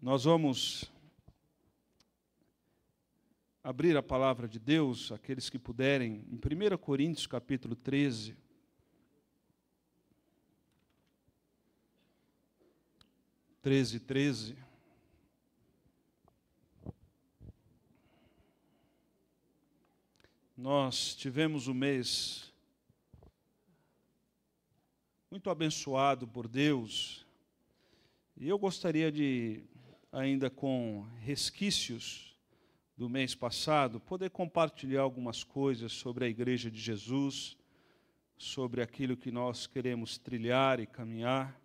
Nós vamos abrir a palavra de Deus, aqueles que puderem, em 1 Coríntios, capítulo 13. Nós tivemos um mês muito abençoado por Deus, e eu gostaria de, ainda com resquícios do mês passado, poder compartilhar algumas coisas sobre a Igreja de Jesus, sobre aquilo que nós queremos trilhar e caminhar,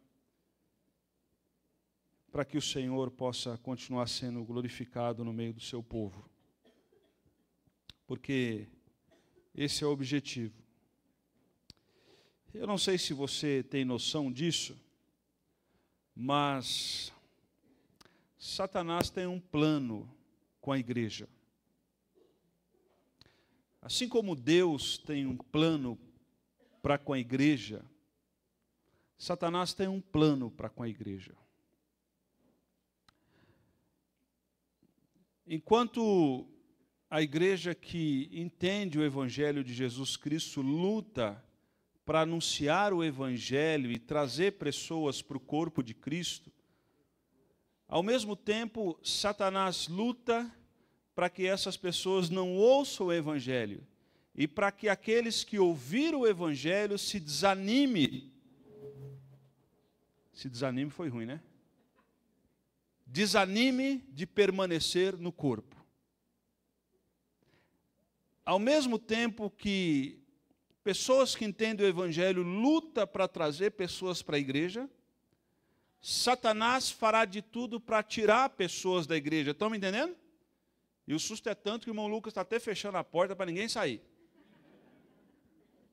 para que o Senhor possa continuar sendo glorificado no meio do seu povo. Porque esse é o objetivo. Eu não sei se você tem noção disso, mas Satanás tem um plano com a igreja. Assim como Deus tem um plano para com a igreja, Satanás tem um plano para com a igreja. Enquanto a igreja que entende o Evangelho de Jesus Cristo luta para anunciar o Evangelho e trazer pessoas para o corpo de Cristo, ao mesmo tempo, Satanás luta para que essas pessoas não ouçam o Evangelho e para que aqueles que ouviram o Evangelho se desanime. Se desanime foi ruim, né? Desanime de permanecer no corpo. Ao mesmo tempo que pessoas que entendem o Evangelho lutam para trazer pessoas para a igreja, Satanás fará de tudo para tirar pessoas da igreja. Estão me entendendo? E o susto é tanto que o irmão Lucas está até fechando a porta para ninguém sair.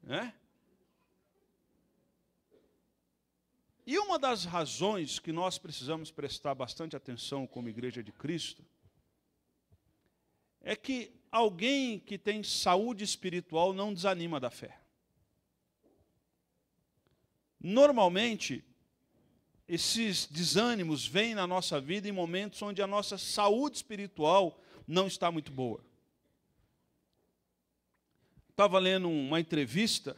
Né? E uma das razões que nós precisamos prestar bastante atenção como Igreja de Cristo é que alguém que tem saúde espiritual não desanima da fé. Normalmente, esses desânimos vêm na nossa vida em momentos onde a nossa saúde espiritual não está muito boa. Estava lendo uma entrevista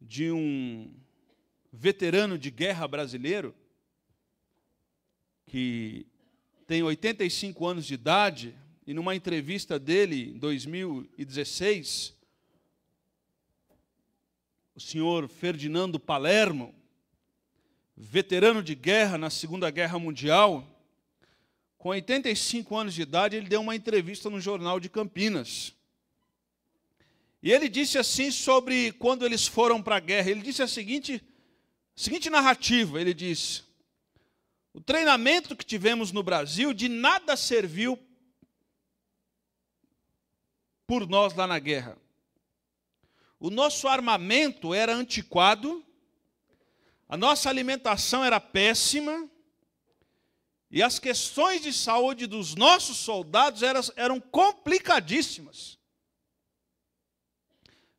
de um veterano de guerra brasileiro, que tem 85 anos de idade, e numa entrevista dele, em 2016, o senhor Ferdinando Palermo, veterano de guerra na Segunda Guerra Mundial, com 85 anos de idade, ele deu uma entrevista no Jornal de Campinas. E ele disse assim sobre quando eles foram para a guerra. Ele disse a seguinte narrativa, ele disse: o treinamento que tivemos no Brasil de nada serviu por nós lá na guerra. O nosso armamento era antiquado, a nossa alimentação era péssima, e as questões de saúde dos nossos soldados eram complicadíssimas.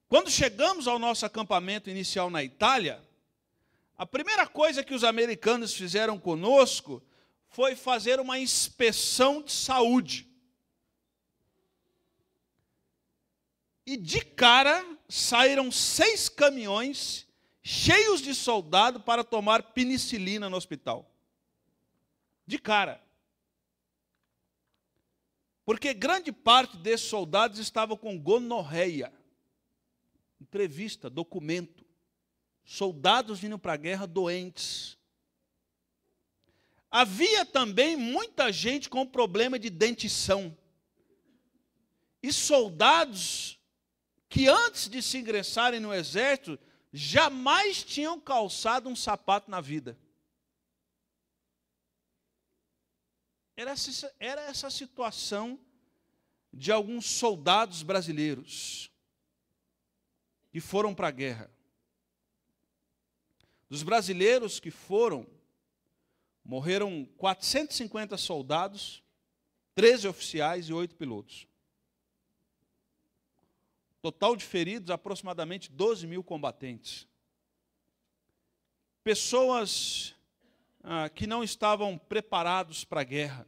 Quando chegamos ao nosso acampamento inicial na Itália, a primeira coisa que os americanos fizeram conosco foi fazer uma inspeção de saúde. E de cara saíram 6 caminhões cheios de soldado para tomar penicilina no hospital. De cara. Porque grande parte desses soldados estavam com gonorreia. Entrevista, documento. Soldados vindo para a guerra doentes. Havia também muita gente com problema de dentição. E soldados que antes de se ingressarem no exército, jamais tinham calçado um sapato na vida. Era essa a situação de alguns soldados brasileiros que foram para a guerra. Dos brasileiros que foram, morreram 450 soldados, 13 oficiais e 8 pilotos. Total de feridos, aproximadamente 12 mil combatentes. Pessoas que não estavam preparados para a guerra.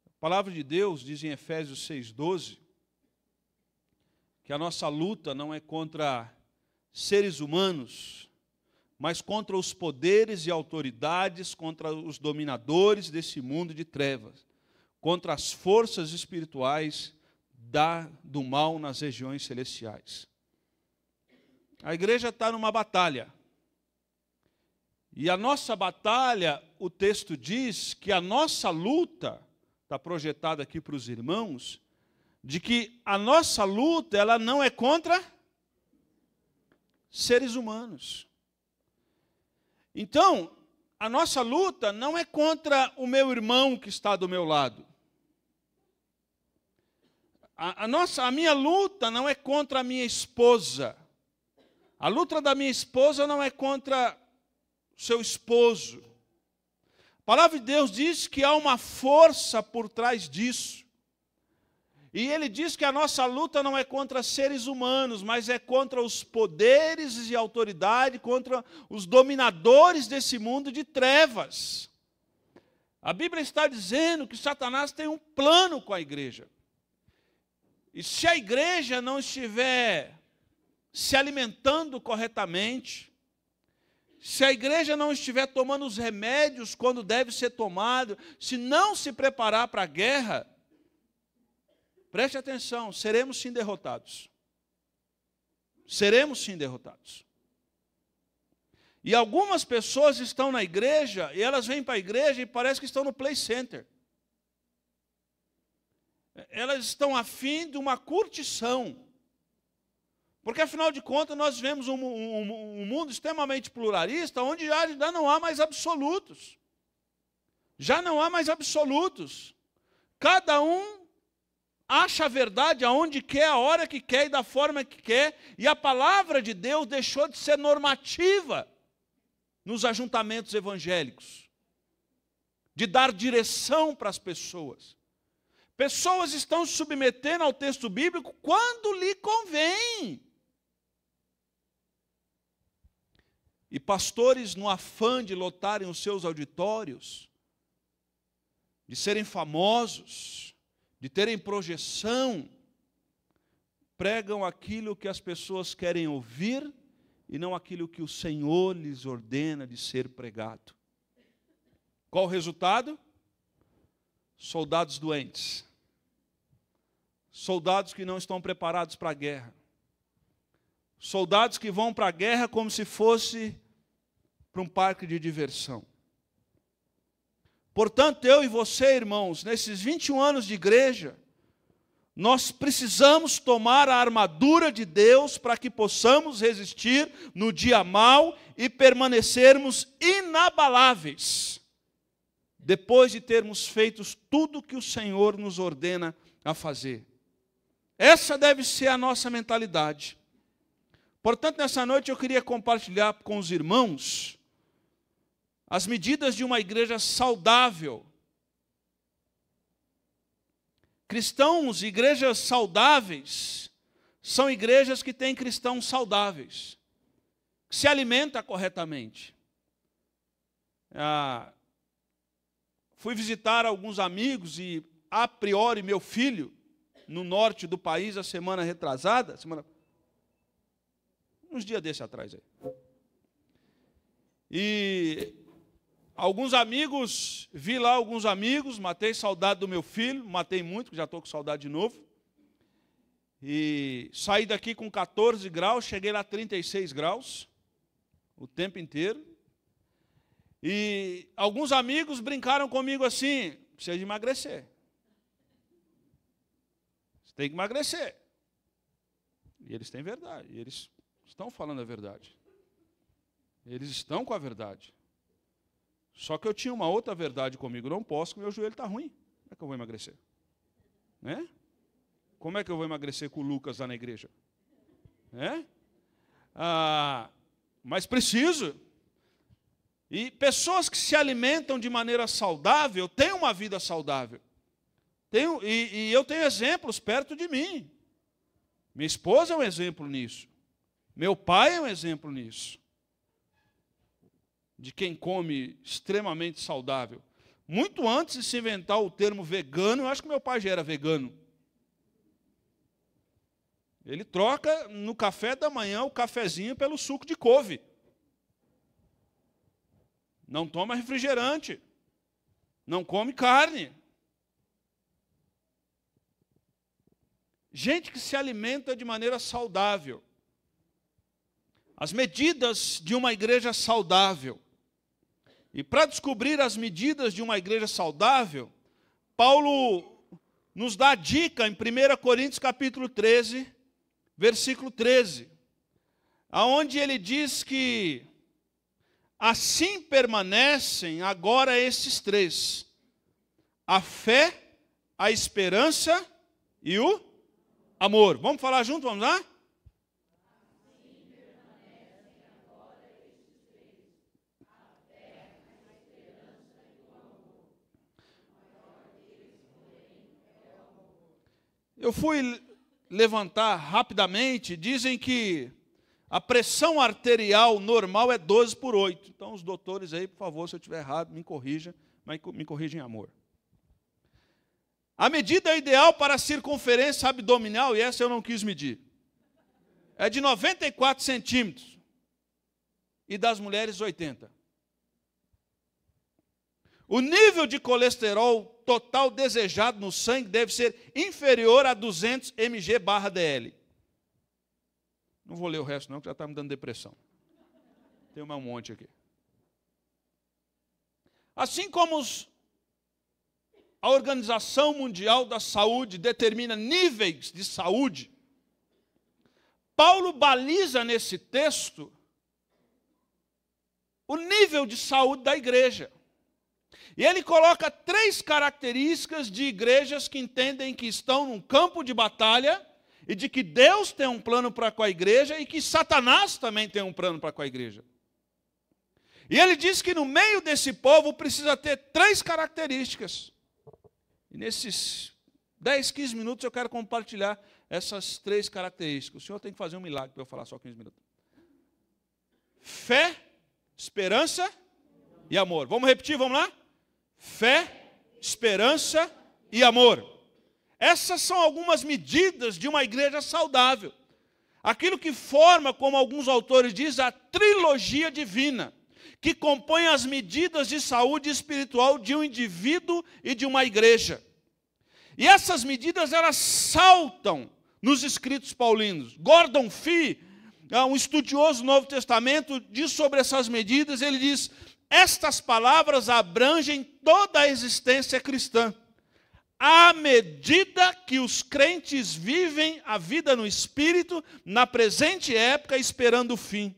A palavra de Deus diz em Efésios 6,12, que a nossa luta não é contra seres humanos, mas contra os poderes e autoridades, contra os dominadores desse mundo de trevas, contra as forças espirituais do mal nas regiões celestiais. A igreja está numa batalha. E a nossa batalha, o texto diz que a nossa luta, está projetada aqui para os irmãos, de que a nossa luta ela não é contra seres humanos. Então, a nossa luta não é contra o meu irmão que está do meu lado. A minha luta não é contra a minha esposa. A luta da minha esposa não é contra o seu esposo. A palavra de Deus diz que há uma força por trás disso. E ele diz que a nossa luta não é contra seres humanos, mas é contra os poderes e autoridade, contra os dominadores desse mundo de trevas. A Bíblia está dizendo que Satanás tem um plano com a igreja. E se a igreja não estiver se alimentando corretamente, se a igreja não estiver tomando os remédios quando deve ser tomado, se não se preparar para a guerra, preste atenção, seremos sim derrotados. Seremos sim derrotados. E algumas pessoas estão na igreja, e elas vêm para a igreja e parece que estão no play center. Elas estão afim de uma curtição. Porque, afinal de contas, nós vemos um mundo extremamente pluralista, onde já não há mais absolutos. Já não há mais absolutos. Cada um acha a verdade aonde quer, a hora que quer e da forma que quer. E a palavra de Deus deixou de ser normativa nos ajuntamentos evangélicos. De dar direção para as pessoas. Pessoas estão se submetendo ao texto bíblico quando lhe convém. E pastores, no afã de lotarem os seus auditórios, de serem famosos, de terem projeção, pregam aquilo que as pessoas querem ouvir e não aquilo que o Senhor lhes ordena de ser pregado. Qual o resultado? Soldados doentes. Soldados que não estão preparados para a guerra. Soldados que vão para a guerra como se fosse para um parque de diversão. Portanto, eu e você, irmãos, nesses 21 anos de igreja, nós precisamos tomar a armadura de Deus para que possamos resistir no dia mau e permanecermos inabaláveis, depois de termos feito tudo o que o Senhor nos ordena a fazer. Essa deve ser a nossa mentalidade. Portanto, nessa noite eu queria compartilhar com os irmãos as medidas de uma igreja saudável. Cristãos, igrejas saudáveis, são igrejas que têm cristãos saudáveis, que se alimentam corretamente. Fui visitar alguns amigos e, a priori, meu filho, no norte do país, a semana retrasada, uns dias desse atrás aí. E alguns amigos, vi lá alguns amigos, matei saudade do meu filho, matei muito, já estou com saudade de novo. E saí daqui com 14 graus, cheguei lá 36 graus, o tempo inteiro. E alguns amigos brincaram comigo assim, precisa de emagrecer. Você tem que emagrecer. E eles têm verdade, e eles estão falando a verdade. Eles estão com a verdade. Só que eu tinha uma outra verdade comigo. Não posso, porque meu joelho está ruim. Como é que eu vou emagrecer? Né? Como é que eu vou emagrecer com o Lucas lá na igreja? Mas preciso. E pessoas que se alimentam de maneira saudável têm uma vida saudável. E eu tenho exemplos perto de mim. Minha esposa é um exemplo nisso. Meu pai é um exemplo nisso. De quem come extremamente saudável. Muito antes de se inventar o termo vegano, eu acho que meu pai já era vegano. Ele troca no café da manhã o cafezinho pelo suco de couve. Não toma refrigerante. Não come carne. Gente que se alimenta de maneira saudável. As medidas de uma igreja saudável. E para descobrir as medidas de uma igreja saudável, Paulo nos dá a dica em 1 Coríntios capítulo 13, versículo 13, aonde ele diz que assim permanecem agora esses três: a fé, a esperança e o amor. Vamos falar junto, vamos lá? Eu fui levantar rapidamente, dizem que a pressão arterial normal é 12/8. Então, os doutores aí, por favor, se eu estiver errado, me corrijam, mas me corrijam em amor. A medida ideal para a circunferência abdominal, e essa eu não quis medir, é de 94 centímetros. E das mulheres, 80. O nível de colesterol total desejado no sangue deve ser inferior a 200 mg/dl. Não vou ler o resto não, que já está me dando depressão. Tem um monte aqui. Assim como a Organização Mundial da Saúde determina níveis de saúde, Paulo baliza nesse texto o nível de saúde da igreja. E ele coloca 3 características de igrejas que entendem que estão num campo de batalha e de que Deus tem um plano para com a igreja e que Satanás também tem um plano para com a igreja. E ele diz que no meio desse povo precisa ter 3 características. E nesses 10, 15 minutos eu quero compartilhar essas 3 características. O senhor tem que fazer um milagre para eu falar só 15 minutos. Fé, esperança e amor. Vamos repetir, vamos lá? Fé, esperança e amor. Essas são algumas medidas de uma igreja saudável. Aquilo que forma, como alguns autores dizem, a trilogia divina, que compõe as medidas de saúde espiritual de um indivíduo e de uma igreja. E essas medidas, elas saltam nos escritos paulinos. Gordon Fee, um estudioso do Novo Testamento, diz sobre essas medidas, ele diz: estas palavras abrangem toda a existência cristã. À medida que os crentes vivem a vida no Espírito, na presente época, esperando o fim.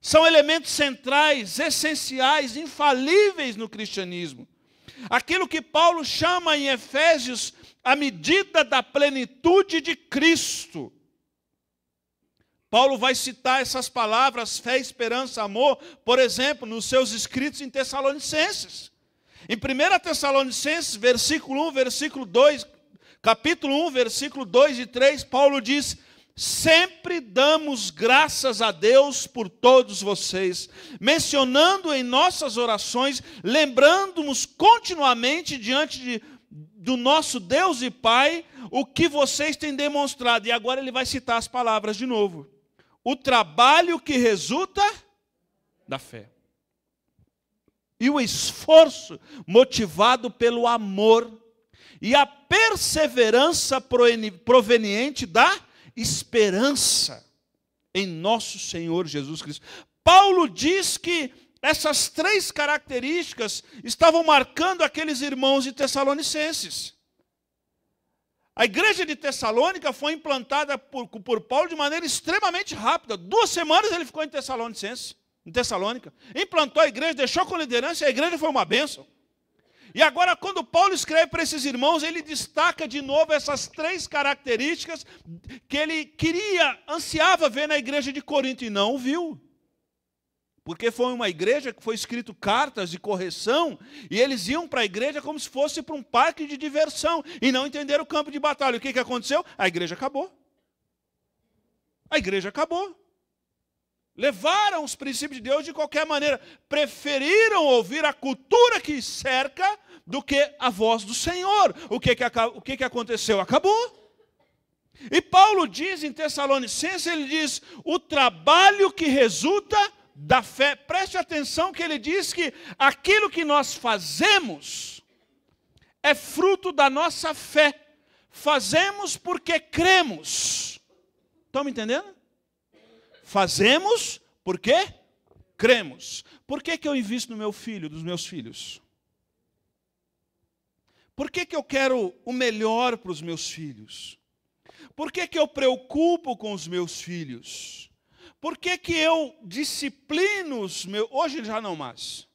São elementos centrais, essenciais, infalíveis no cristianismo. Aquilo que Paulo chama em Efésios a medida da plenitude de Cristo. Paulo vai citar essas palavras, fé, esperança, amor, por exemplo, nos seus escritos em Tessalonicenses. Em 1 Tessalonicenses, versículo 1, versículo 2, capítulo 1, versículo 2 e 3, Paulo diz: sempre damos graças a Deus por todos vocês, mencionando em nossas orações, lembrando-nos continuamente diante do nosso Deus e Pai, o que vocês têm demonstrado. E agora ele vai citar as palavras de novo. O trabalho que resulta da fé. E o esforço motivado pelo amor. E a perseverança proveniente da esperança em nosso Senhor Jesus Cristo. Paulo diz que essas 3 características estavam marcando aqueles irmãos de Tessalonicenses. A igreja de Tessalônica foi implantada por Paulo de maneira extremamente rápida. 2 semanas ele ficou em Tessalônica. Implantou a igreja, deixou com liderança e a igreja foi uma bênção. E agora, quando Paulo escreve para esses irmãos, ele destaca de novo essas 3 características que ele ansiava ver na igreja de Corinto e não viu. Porque foi uma igreja que foi escrito cartas de correção, e eles iam para a igreja como se fosse para um parque de diversão, e não entenderam o campo de batalha. O que aconteceu? A igreja acabou. A igreja acabou. levaram os princípios de Deus de qualquer maneira. Preferiram ouvir a cultura que cerca do que a voz do Senhor. O que aconteceu? Acabou. E Paulo diz em Tessalonicenses, ele diz, o trabalho que resulta da fé. Preste atenção que ele diz que aquilo que nós fazemos é fruto da nossa fé. Fazemos porque cremos. Estão me entendendo? Fazemos porque cremos. Por que eu invisto no meu filho, nos meus filhos? Por que eu quero o melhor para os meus filhos? Por que eu preocupo com os meus filhos? Por que eu disciplino os meus... Hoje já não mais.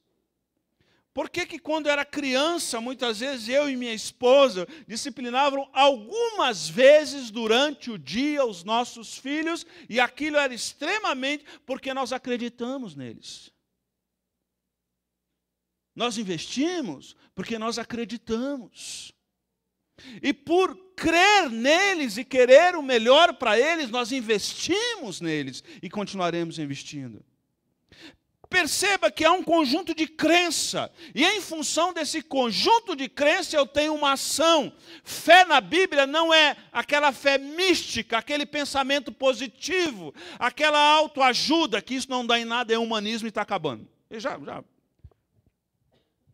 Por que quando era criança, muitas vezes eu e minha esposa disciplinavam algumas vezes durante o dia os nossos filhos, e aquilo era extremamente porque nós acreditamos neles. Nós investimos porque nós acreditamos. E por crer neles e querer o melhor para eles, nós investimos neles e continuaremos investindo. Perceba que há um conjunto de crença, e em função desse conjunto de crença eu tenho uma ação. Fé na Bíblia não é aquela fé mística, aquele pensamento positivo, aquela autoajuda, que isso não dá em nada, é humanismo e está acabando.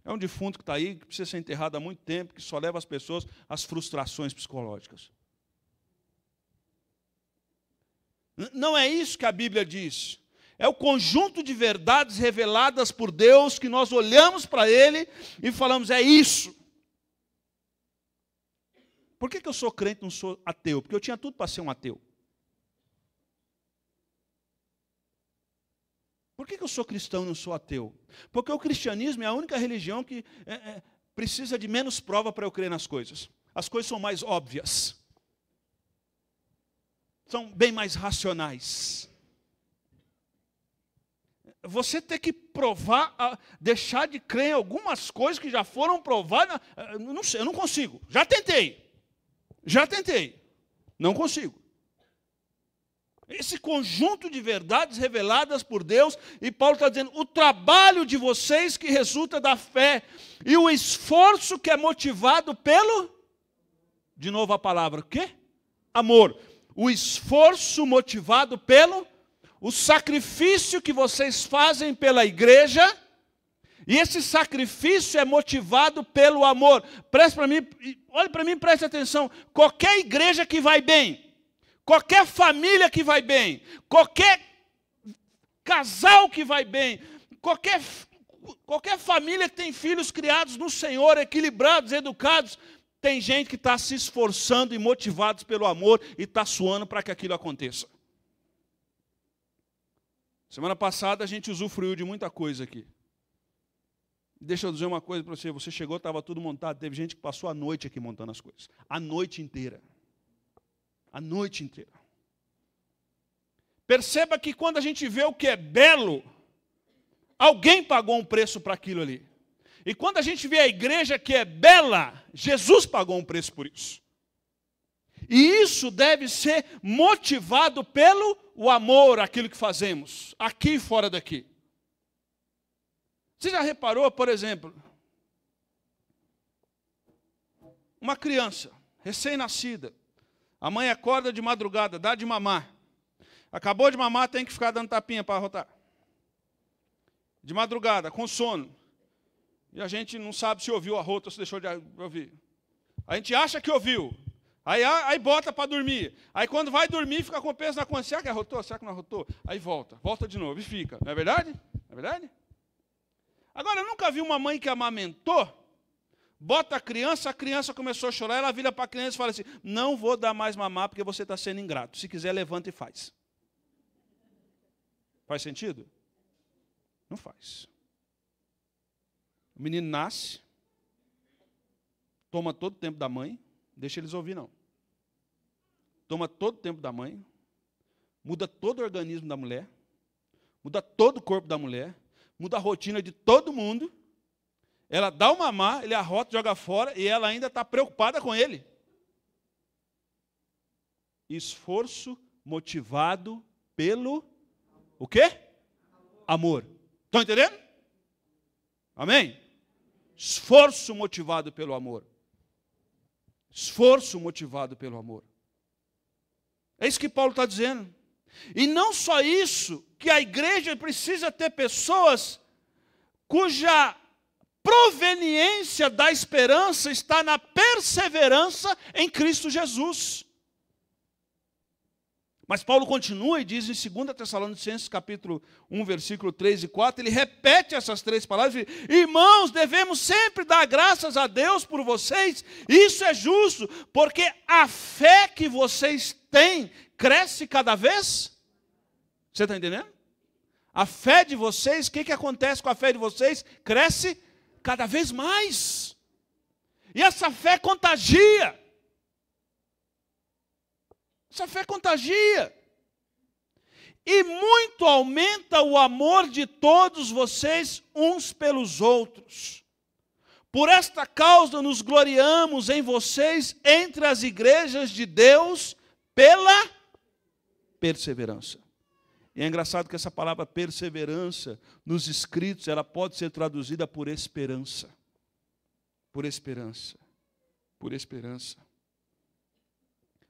É um defunto que está aí, que precisa ser enterrado há muito tempo, que só leva as pessoas às frustrações psicológicas. Não é isso que a Bíblia diz. É o conjunto de verdades reveladas por Deus que nós olhamos para Ele e falamos, é isso. Por que eu sou crente e não sou ateu? Porque eu tinha tudo para ser um ateu. Por que eu sou cristão e não sou ateu? Porque o cristianismo é a única religião que precisa de menos prova para eu crer nas coisas. As coisas são mais óbvias. São bem mais racionais. Você tem que provar, deixar de crer em algumas coisas que já foram provadas. Não sei, eu não consigo. Já tentei. Não consigo. Esse conjunto de verdades reveladas por Deus, e Paulo está dizendo, o trabalho de vocês que resulta da fé, e o esforço que é motivado pelo, de novo a palavra, o quê? Amor. O esforço motivado pelo, o sacrifício que vocês fazem pela igreja, e esse sacrifício é motivado pelo amor. Preste para mim, olhe para mim, preste atenção. Qualquer igreja que vai bem, qualquer família que vai bem, qualquer casal que vai bem, qualquer família que tem filhos criados no Senhor, equilibrados, educados, tem gente que está se esforçando e motivados pelo amor e está suando para que aquilo aconteça. Semana passada a gente usufruiu de muita coisa aqui. Deixa eu dizer uma coisa para você. Você chegou, estava tudo montado. Teve gente que passou a noite aqui montando as coisas. A noite inteira. A noite inteira. Perceba que quando a gente vê o que é belo, alguém pagou um preço para aquilo ali. E quando a gente vê a igreja que é bela, Jesus pagou um preço por isso. E isso deve ser motivado pelo o amor, aquilo que fazemos, aqui e fora daqui. Você já reparou, por exemplo, uma criança recém-nascida, a mãe acorda de madrugada, dá de mamar. Acabou de mamar, tem que ficar dando tapinha para arrotar. De madrugada, com sono. E a gente não sabe se ouviu a rota ou se deixou de ouvir. A gente acha que ouviu. Aí bota para dormir. Aí quando vai dormir, fica com o peso na consciência. Será que arrotou? Será que não arrotou? Aí volta de novo e fica. Não é verdade? Não é verdade? Agora, eu nunca vi uma mãe que amamentou, bota a criança começou a chorar, ela vira para a criança e fala assim, não vou dar mais mamar porque você está sendo ingrato. Se quiser, levanta e faz. Faz sentido? Não faz. O menino nasce, toma todo o tempo da mãe, deixa eles ouvir não. Toma todo o tempo da mãe, muda todo o organismo da mulher, muda todo o corpo da mulher, muda a rotina de todo mundo, ela dá o mamar, ele arrota, joga fora, e ela ainda está preocupada com ele. Esforço motivado pelo O quê? Amor. Estão entendendo? Amém? Esforço motivado pelo amor. Esforço motivado pelo amor. É isso que Paulo está dizendo. E não só isso, que a igreja precisa ter pessoas cuja proveniência da esperança está na perseverança em Cristo Jesus. Mas Paulo continua e diz em 2 Tessalonicenses capítulo 1, versículo 3 e 4, ele repete essas três palavras, irmãos, devemos sempre dar graças a Deus por vocês, isso é justo, porque a fé que vocês têm cresce cada vez. Você está entendendo? A fé de vocês, o que acontece com a fé de vocês? Cresce cada vez mais. E essa fé contagia. Essa fé contagia. E muito aumenta o amor de todos vocês uns pelos outros. Por esta causa nos gloriamos em vocês entre as igrejas de Deus pela perseverança. E é engraçado que essa palavra perseverança, nos escritos, ela pode ser traduzida por esperança. Por esperança. Por esperança.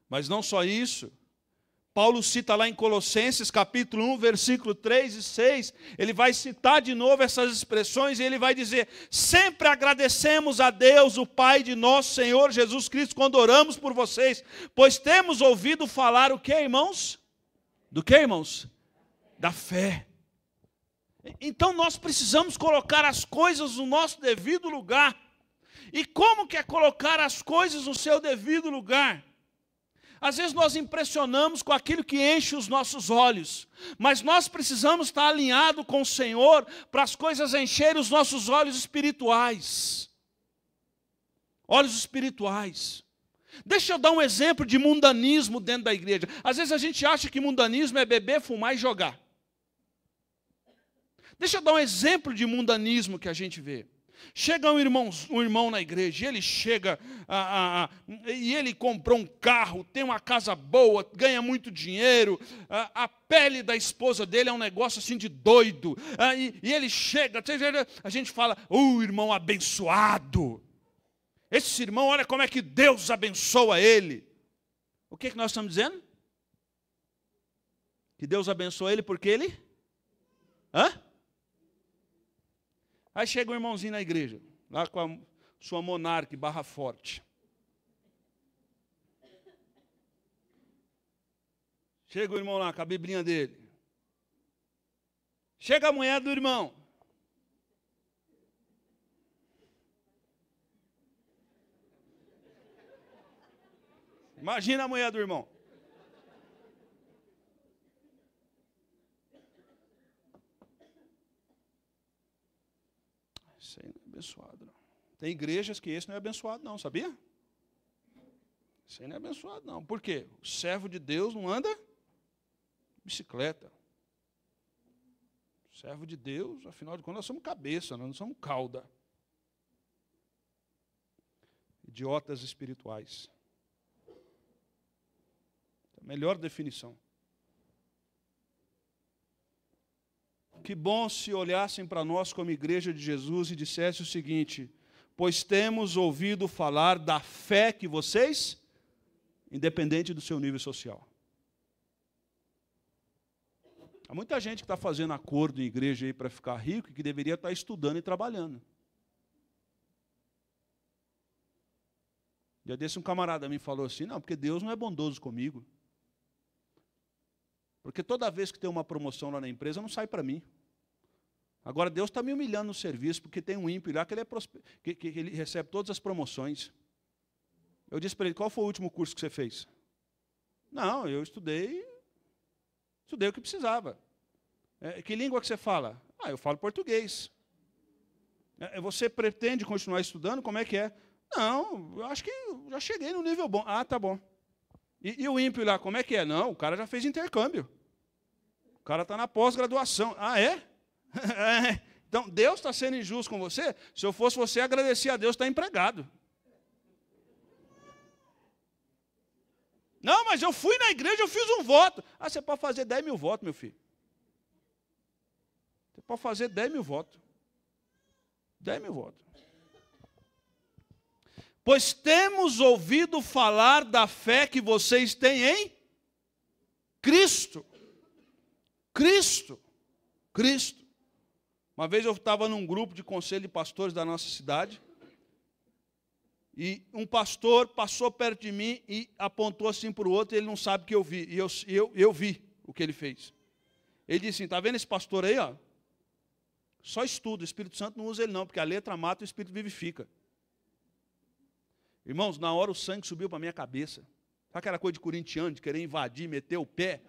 Mas não só isso. Paulo cita lá em Colossenses, capítulo 1, versículo 3 e 6, ele vai citar de novo essas expressões e ele vai dizer, sempre agradecemos a Deus, o Pai de nosso Senhor Jesus Cristo, quando oramos por vocês, pois temos ouvido falar o que, irmãos? Do que, irmãos? Da fé. Então nós precisamos colocar as coisas no nosso devido lugar. E como que é colocar as coisas no seu devido lugar? Às vezes nós impressionamos com aquilo que enche os nossos olhos, mas nós precisamos estar alinhados com o Senhor para as coisas encherem os nossos olhos espirituais. Olhos espirituais. Deixa eu dar um exemplo de mundanismo dentro da igreja. Às vezes a gente acha que mundanismo é beber, fumar e jogar. Deixa eu dar um exemplo de mundanismo que a gente vê. Chega um irmão na igreja, e ele chega, e ele comprou um carro, tem uma casa boa, ganha muito dinheiro, a pele da esposa dele é um negócio assim de doido, e ele chega, a gente fala, irmão abençoado, esse irmão, olha como é que Deus abençoa ele. O que nós estamos dizendo? Que Deus abençoa ele porque ele? Aí chega um irmãozinho na igreja, lá com a sua Monark, barra forte. Chega o irmão lá com a biblinha dele. Chega a mulher do irmão. Imagina a mulher do irmão. Isso aí não é abençoado, não. Tem igrejas que esse não é abençoado, não, sabia? Isso aí não é abençoado, não. Por quê? O servo de Deus não anda bicicleta. O servo de Deus, afinal de contas, nós somos cabeça, nós não somos cauda. Idiotas espirituais. A melhor definição. Que bom se olhassem para nós como igreja de Jesus e dissessem o seguinte, pois temos ouvido falar da fé que vocês, independente do seu nível social. Há muita gente que está fazendo acordo em igreja aí para ficar rico e que deveria estar estudando e trabalhando. Dia desse um camarada me falou assim, não, porque Deus não é bondoso comigo. Porque toda vez que tem uma promoção lá na empresa, não sai para mim. Agora Deus está me humilhando no serviço, porque tem um ímpio lá que ele recebe todas as promoções. Eu disse para ele, qual foi o último curso que você fez? Não, eu estudei o que precisava. Que língua que você fala? Eu falo português. Você pretende continuar estudando? Como é que é? Não, eu acho que já cheguei no nível bom. Tá bom. E o ímpio lá, como é que é? Não, o cara já fez intercâmbio. O cara está na pós-graduação. É? Então, Deus está sendo injusto com você? Se eu fosse você, agradecer a Deus, está empregado. Não, mas eu fui na igreja, eu fiz um voto. Você pode fazer 10 mil votos, meu filho. Você pode fazer 10 mil votos. 10 mil votos. Pois temos ouvido falar da fé que vocês têm em Cristo. Cristo. Cristo. Uma vez eu estava num grupo de conselho de pastores da nossa cidade, e um pastor passou perto de mim e apontou assim para o outro, e ele não sabe o que eu vi. E eu vi o que ele fez. Ele disse assim, está vendo esse pastor aí? Ó? Só estuda, o Espírito Santo não usa ele não, porque a letra mata e o Espírito vivifica. Irmãos, na hora o sangue subiu para a minha cabeça. Sabe aquela coisa de corintiano, de querer invadir, meter o pé?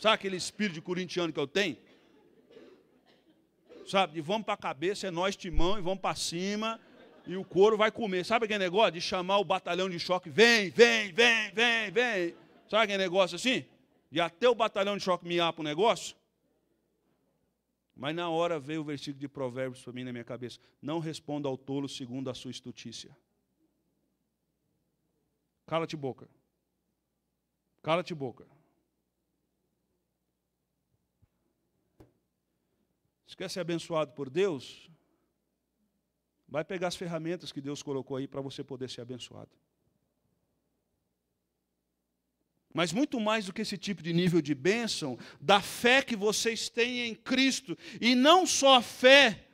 Sabe aquele espírito de corintiano que eu tenho? Sabe, de vamos para a cabeça, é nós timão, e vamos para cima, e o couro vai comer. Sabe aquele negócio de chamar o batalhão de choque, vem, vem, vem, vem, vem. Sabe aquele negócio assim? De até o batalhão de choque miar para o negócio? Mas na hora veio o versículo de Provérbios para mim na minha cabeça. Não responda ao tolo segundo a sua estutícia. Cala-te boca. Cala-te boca. Se quer ser abençoado por Deus, vai pegar as ferramentas que Deus colocou aí para você poder ser abençoado. Mas muito mais do que esse tipo de nível de bênção, da fé que vocês têm em Cristo. E não só a fé,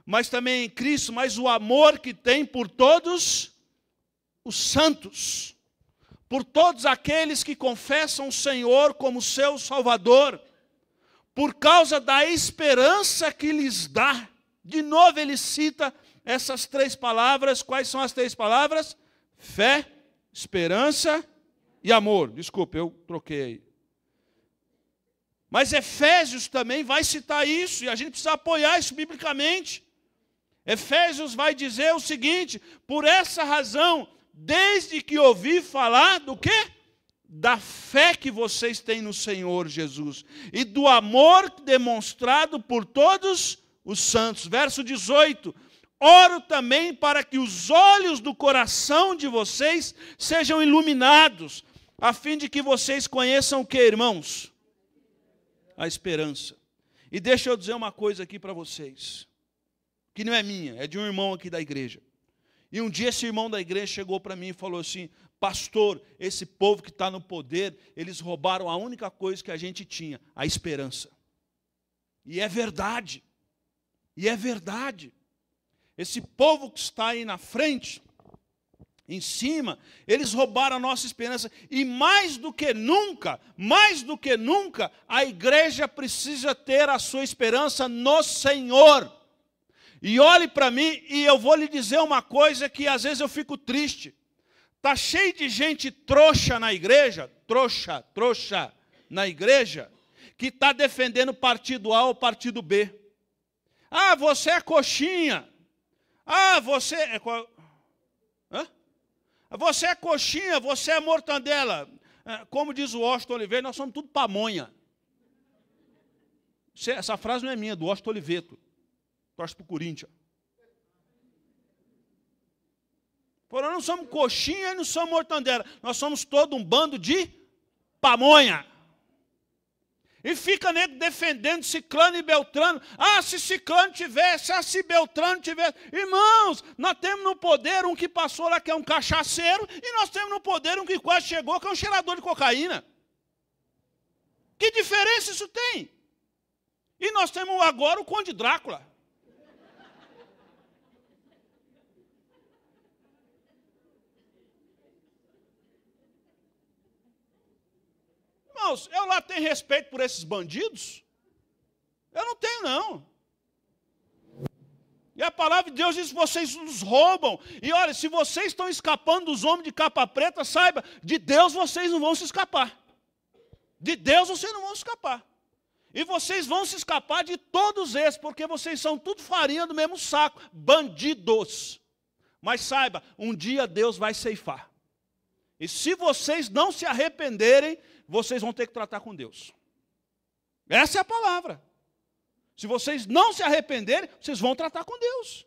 mas também em Cristo, mas o amor que tem por todos os santos. Por todos aqueles que confessam o Senhor como seu Salvador. Por causa da esperança que lhes dá. De novo ele cita essas 3 palavras. Quais são as 3 palavras? Fé, esperança e amor. Desculpe, eu troquei aí. Mas Efésios também vai citar isso, e a gente precisa apoiar isso biblicamente. Efésios vai dizer o seguinte, por essa razão, desde que ouvi falar do quê? Da fé que vocês têm no Senhor Jesus e do amor demonstrado por todos os santos. Verso 18. Oro também para que os olhos do coração de vocês sejam iluminados, a fim de que vocês conheçam o que, irmãos? A esperança. E deixa eu dizer uma coisa aqui para vocês, que não é minha, é de um irmão aqui da igreja. E um dia esse irmão da igreja chegou para mim e falou assim, pastor, esse povo que está no poder, eles roubaram a única coisa que a gente tinha, a esperança. E é verdade. E é verdade. Esse povo que está aí na frente, em cima, eles roubaram a nossa esperança. E mais do que nunca, a igreja precisa ter a sua esperança no Senhor. E olhe para mim e eu vou lhe dizer uma coisa que às vezes eu fico triste. Está cheio de gente trouxa na igreja, trouxa na igreja, que está defendendo o partido A ou partido B. Ah, você é coxinha. Ah, você é... Hã? Você é coxinha, você é mortandela. Como diz o Washington Oliveto, nós somos tudo pamonha. Essa frase não é minha, é do Washington Oliveto. Torce para o Corinthians. Porém, não somos coxinha e não somos mortandela. Nós somos todo um bando de pamonha. E fica nego defendendo Ciclano e Beltrano. Ah, se Ciclano tivesse, se Beltrano tivesse. Irmãos, nós temos no poder um que passou lá, que é um cachaceiro, e nós temos no poder um que quase chegou, que é um cheirador de cocaína. Que diferença isso tem? E nós temos agora o Conde Drácula. Irmãos, eu lá tenho respeito por esses bandidos? Eu não tenho, não. E a palavra de Deus diz que vocês nos roubam. E olha, se vocês estão escapando dos homens de capa preta, saiba, de Deus vocês não vão se escapar. De Deus vocês não vão se escapar. E vocês vão se escapar de todos esses, porque vocês são tudo farinha do mesmo saco, bandidos. Mas saiba, um dia Deus vai ceifar. E se vocês não se arrependerem, vocês vão ter que tratar com Deus. Essa é a palavra. Se vocês não se arrependerem, vocês vão tratar com Deus.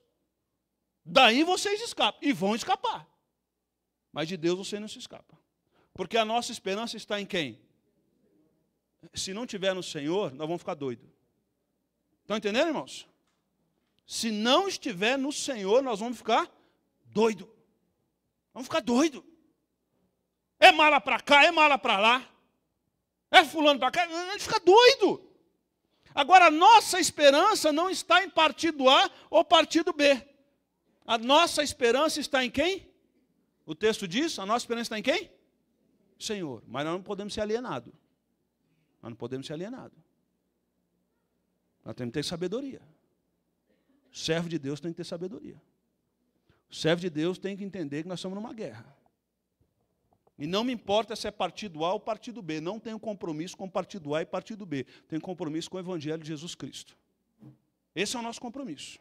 Daí vocês escapam. E vão escapar. Mas de Deus você não se escapa. Porque a nossa esperança está em quem? Se não tiver no Senhor, nós vamos ficar doidos. Estão entendendo, irmãos? Se não estiver no Senhor, nós vamos ficar doido. Vamos ficar doido. É mala para cá, é mala para lá. É fulano para cá, a gente fica doido. Agora, a nossa esperança não está em partido A ou partido B. A nossa esperança está em quem? O texto diz, a nossa esperança está em quem? Senhor. Mas nós não podemos ser alienados. Nós não podemos ser alienados. Nós temos que ter sabedoria. O servo de Deus tem que ter sabedoria. O servo de Deus tem que entender que nós estamos numa guerra. E não me importa se é partido A ou partido B. Não tenho compromisso com partido A e partido B. Tenho compromisso com o Evangelho de Jesus Cristo. Esse é o nosso compromisso.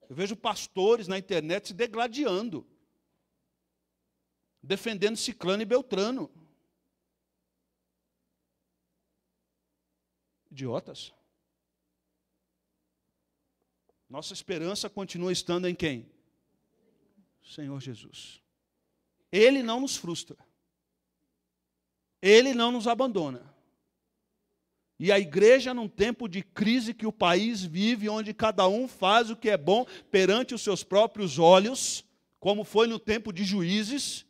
Eu vejo pastores na internet se degladiando, defendendo Ciclano e Beltrano. Idiotas. Nossa esperança continua estando em quem? Senhor Jesus. Ele não nos frustra. Ele não nos abandona. E a igreja, num tempo de crise que o país vive, onde cada um faz o que é bom perante os seus próprios olhos, como foi no tempo de Juízes,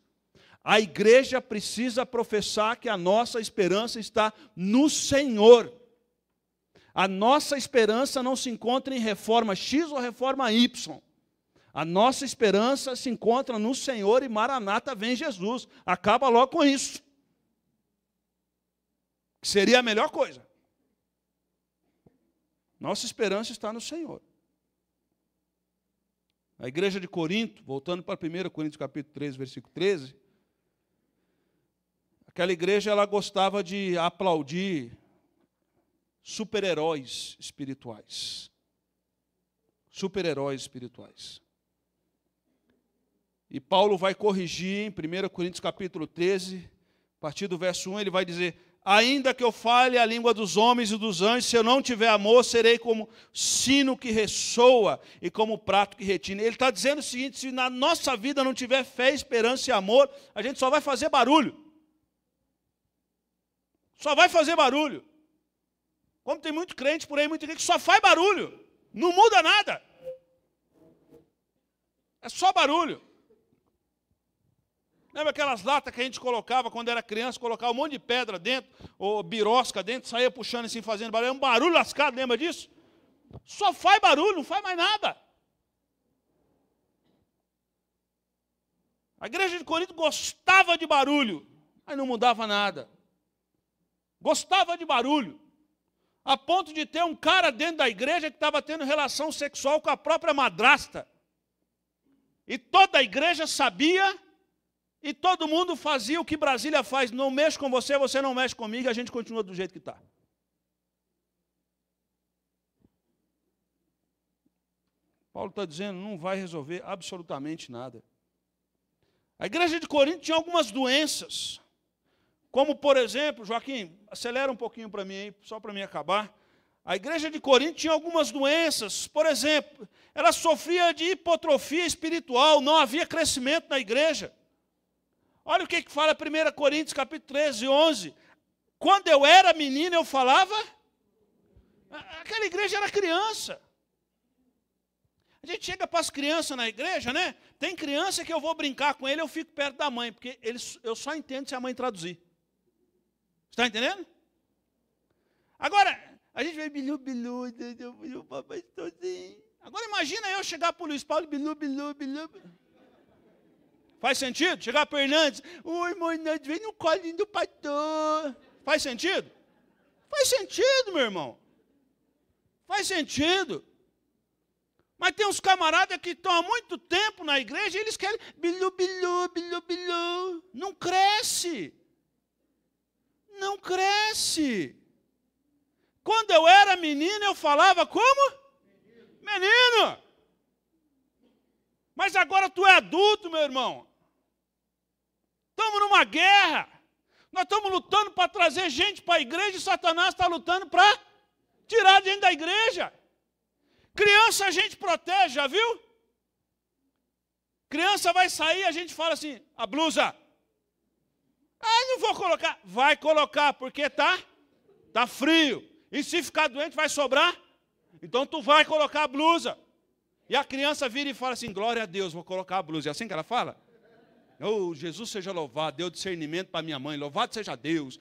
a igreja precisa professar que a nossa esperança está no Senhor. A nossa esperança não se encontra em reforma X ou reforma Y. A nossa esperança se encontra no Senhor e Maranata vem Jesus. Acaba logo com isso. Que seria a melhor coisa. Nossa esperança está no Senhor. A igreja de Corinto, voltando para 1 Coríntios capítulo 3, versículo 13, aquela igreja ela gostava de aplaudir super-heróis espirituais. Super-heróis espirituais. E Paulo vai corrigir em 1 Coríntios capítulo 13, a partir do verso 1, ele vai dizer: ainda que eu fale a língua dos homens e dos anjos, se eu não tiver amor, serei como sino que ressoa e como prato que retina. Ele está dizendo o seguinte: se na nossa vida não tiver fé, esperança e amor, a gente só vai fazer barulho. Só vai fazer barulho. Como tem muito crente por aí, muito crente que só faz barulho. Não muda nada. É só barulho. Lembra aquelas latas que a gente colocava quando era criança, colocava um monte de pedra dentro, ou birosca dentro, saía puxando assim, fazendo barulho. É um barulho lascado, lembra disso? Só faz barulho, não faz mais nada. A igreja de Corinto gostava de barulho, mas não mudava nada. Gostava de barulho, a ponto de ter um cara dentro da igreja que estava tendo relação sexual com a própria madrasta. E toda a igreja sabia. E todo mundo fazia o que Brasília faz. Não mexo com você, você não mexe comigo, e a gente continua do jeito que está. Paulo está dizendo, não vai resolver absolutamente nada. A igreja de Corinto tinha algumas doenças. Como, por exemplo, Joaquim, acelera um pouquinho para mim aí, só para mim acabar. A igreja de Corinto tinha algumas doenças. Por exemplo, ela sofria de hipotrofia espiritual, não havia crescimento na igreja. Olha o que fala 1 Coríntios, capítulo 13, 11. Quando eu era menino, eu falava... Aquela igreja era criança. A gente chega para as crianças na igreja, né? Tem criança que eu vou brincar com ele, eu fico perto da mãe, porque eu só entendo se a mãe traduzir. Está entendendo? Agora, a gente vê bilu, bilu, bilu, papai todinho. Agora imagina eu chegar para o Luiz Paulo, bilu, bilu, bilu. Faz sentido? Chegar para o Hernandes, oi, mãe, vem no colinho do pastor. Faz sentido? Faz sentido, meu irmão. Faz sentido. Mas tem uns camaradas que estão há muito tempo na igreja e eles querem bilu, bilu, bilu, bilu. Não cresce. Não cresce. Quando eu era menino, eu falava como? Menino. Mas agora tu é adulto, meu irmão. Estamos numa guerra. Nós estamos lutando para trazer gente para a igreja e Satanás está lutando para tirar gente da igreja. Criança a gente protege, já viu? Criança vai sair, a gente fala assim, a blusa. Ah, não vou colocar. Vai colocar, porque tá frio. E se ficar doente, vai sobrar Então tu vai colocar a blusa. E a criança vira e fala assim, glória a Deus, vou colocar a blusa. É assim que ela fala? Oh, Jesus seja louvado, deu discernimento para minha mãe, louvado seja Deus.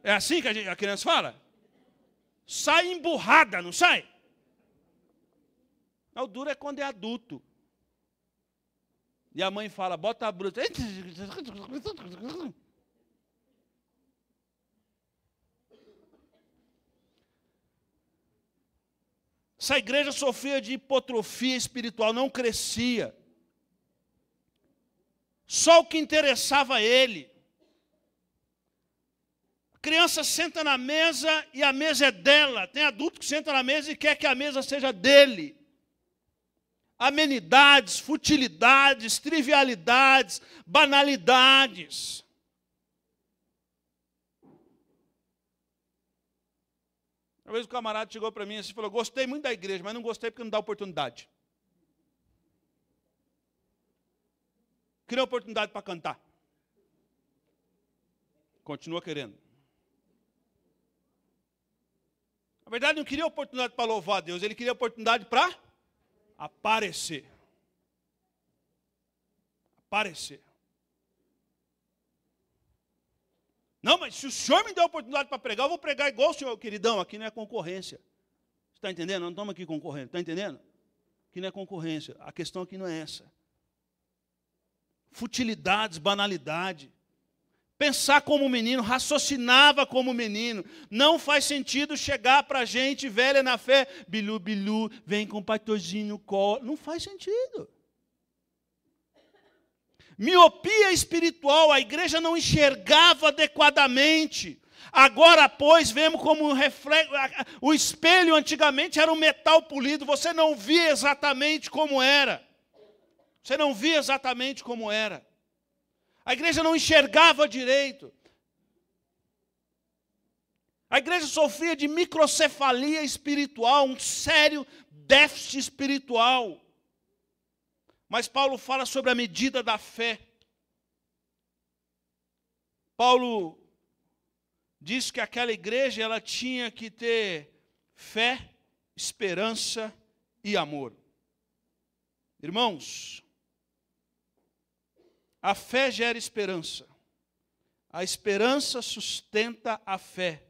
É assim que a criança fala? Sai emburrada, não sai? O duro é quando é adulto. E a mãe fala, bota a blusa. Essa igreja sofria de hipotrofia espiritual, não crescia. Só o que interessava a ele. A criança senta na mesa e a mesa é dela. Tem adulto que senta na mesa e quer que a mesa seja dele. Amenidades, futilidades, trivialidades, banalidades. Uma vez o camarada chegou para mim e falou, gostei muito da igreja, mas não gostei porque não dá oportunidade. Queria oportunidade para cantar. Continua querendo. Na verdade, não queria oportunidade para louvar a Deus, ele queria oportunidade para aparecer. Aparecer. Não, mas se o senhor me der a oportunidade para pregar, eu vou pregar igual o senhor, queridão. Aqui não é concorrência. Você está entendendo? Não estamos aqui concorrendo. Está entendendo? Aqui não é concorrência. A questão aqui não é essa. Futilidades, banalidade. Pensar como menino, raciocinava como menino. Não faz sentido chegar para a gente velha na fé, bilu, bilu, vem com o pastorzinho no colo. Não faz sentido. Miopia espiritual, a igreja não enxergava adequadamente. Agora, pois, vemos como um reflexo. O espelho antigamente era um metal polido, você não via exatamente como era. Você não via exatamente como era. A igreja não enxergava direito. A igreja sofria de microcefalia espiritual, um sério déficit espiritual. Mas Paulo fala sobre a medida da fé. Paulo diz que aquela igreja ela tinha que ter fé, esperança e amor. Irmãos, a fé gera esperança. A esperança sustenta a fé.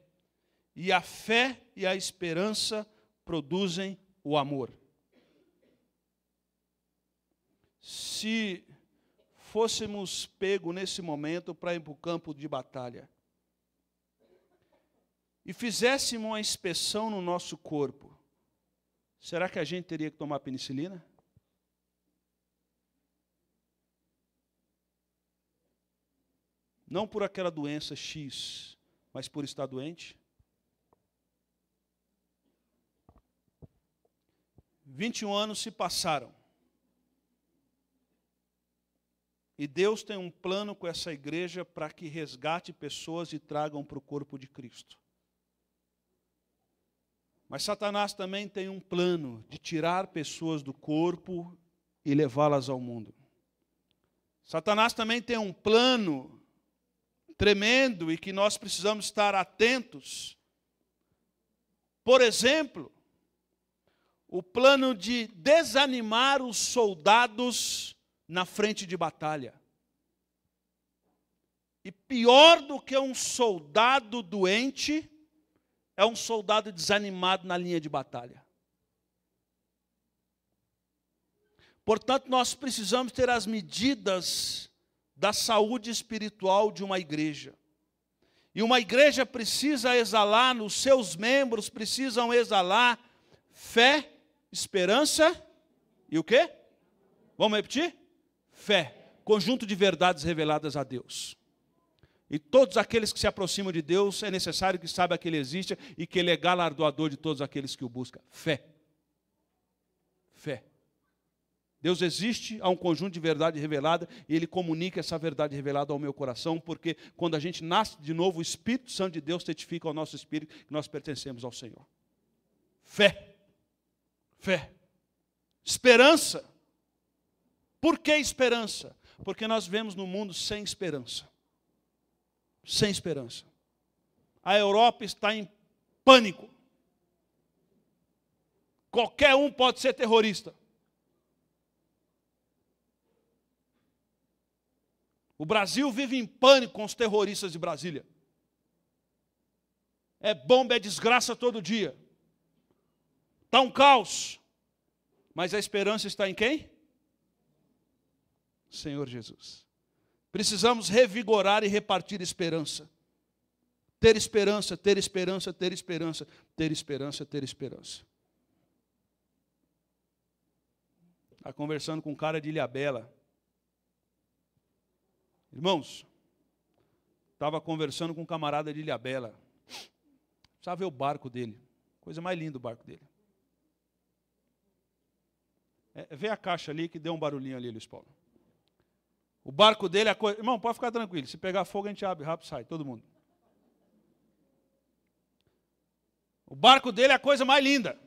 E a fé e a esperança produzem o amor. Se fôssemos pegos nesse momento para ir para o campo de batalha e fizéssemos uma inspeção no nosso corpo, será que a gente teria que tomar penicilina? Não por aquela doença X, mas por estar doente? 21 anos se passaram. E Deus tem um plano com essa igreja para que resgate pessoas e tragam para o corpo de Cristo. Mas Satanás também tem um plano de tirar pessoas do corpo e levá-las ao mundo. Satanás também tem um plano tremendo e que nós precisamos estar atentos. Por exemplo, o plano de desanimar os soldados na frente de batalha. E pior do que um soldado doente, é um soldado desanimado na linha de batalha. Portanto, nós precisamos ter as medidas da saúde espiritual de uma igreja. E uma igreja precisa exalar, nos seus membros precisam exalar fé, esperança e o quê? Vamos repetir? Fé, conjunto de verdades reveladas a Deus. E todos aqueles que se aproximam de Deus, é necessário que saibam que Ele existe e que Ele é galardoador de todos aqueles que o buscam. Fé. Fé. Deus existe, há um conjunto de verdade revelada e Ele comunica essa verdade revelada ao meu coração, porque quando a gente nasce de novo, o Espírito Santo de Deus testifica ao nosso espírito que nós pertencemos ao Senhor. Fé. Fé. Esperança. Por que esperança? Porque nós vivemos num mundo sem esperança. Sem esperança. A Europa está em pânico. Qualquer um pode ser terrorista. O Brasil vive em pânico com os terroristas de Brasília. É bomba, é desgraça todo dia. Está um caos. Mas a esperança está em quem? Senhor Jesus. Precisamos revigorar e repartir esperança. Ter esperança, ter esperança, ter esperança, ter esperança, ter esperança. Estava conversando com um cara de Ilhabela. Irmãos, estava conversando com um camarada de Ilhabela. Precisava ver o barco dele. Coisa mais linda o barco dele. Vê a caixa ali que deu um barulhinho ali, Luiz Paulo. O barco dele é a coisa... Irmão, pode ficar tranquilo. Se pegar fogo, a gente abre rápido, sai, todo mundo. O barco dele é a coisa mais linda.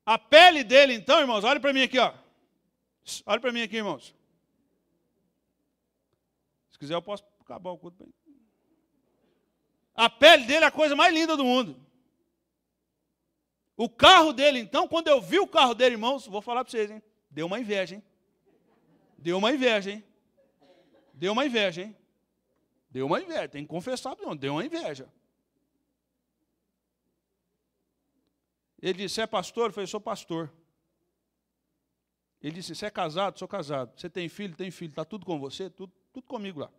A pele dele, então, irmãos, olha para mim aqui, ó. Olha para mim aqui, irmãos. Se quiser, eu posso acabar o culto. A pele dele é a coisa mais linda do mundo. O carro dele, então, quando eu vi o carro dele, irmãos, vou falar para vocês, hein? Deu uma inveja, hein? Deu uma inveja, hein? Deu uma inveja, hein? Deu uma inveja, tem que confessar, não, deu uma inveja. Ele disse, você é pastor? Eu falei, sou pastor. Ele disse, você é casado? Sou casado. Você tem filho? Tem filho. Está tudo com você? Tudo comigo lá.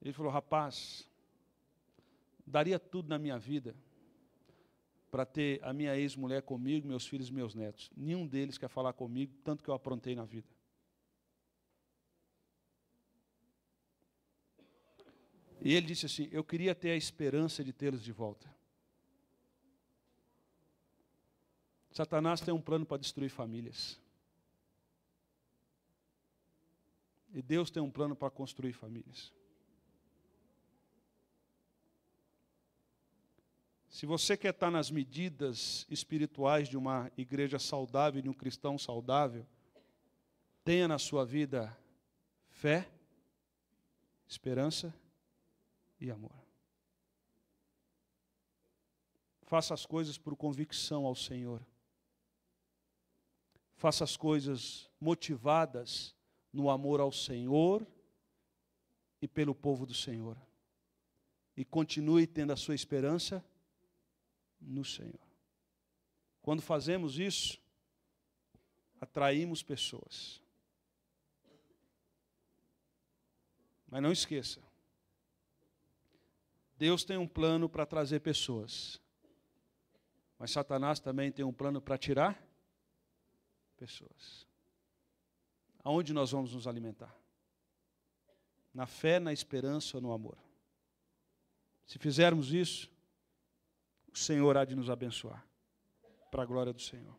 Ele falou, rapaz, daria tudo na minha vida para ter a minha ex-mulher comigo, meus filhos e meus netos. Nenhum deles quer falar comigo, tanto que eu aprontei na vida. E ele disse assim, eu queria ter a esperança de tê-los de volta. Satanás tem um plano para destruir famílias. E Deus tem um plano para construir famílias. Se você quer estar nas medidas espirituais de uma igreja saudável, de um cristão saudável, tenha na sua vida fé, esperança e amor. Faça as coisas por convicção ao Senhor. Faça as coisas motivadas no amor ao Senhor e pelo povo do Senhor. E continue tendo a sua esperança no Senhor. Quando fazemos isso, atraímos pessoas. Mas não esqueça, Deus tem um plano para trazer pessoas. Mas Satanás também tem um plano para tirar pessoas. Aonde nós vamos nos alimentar? Na fé, na esperança ou no amor? Se fizermos isso, o Senhor há de nos abençoar, para a glória do Senhor.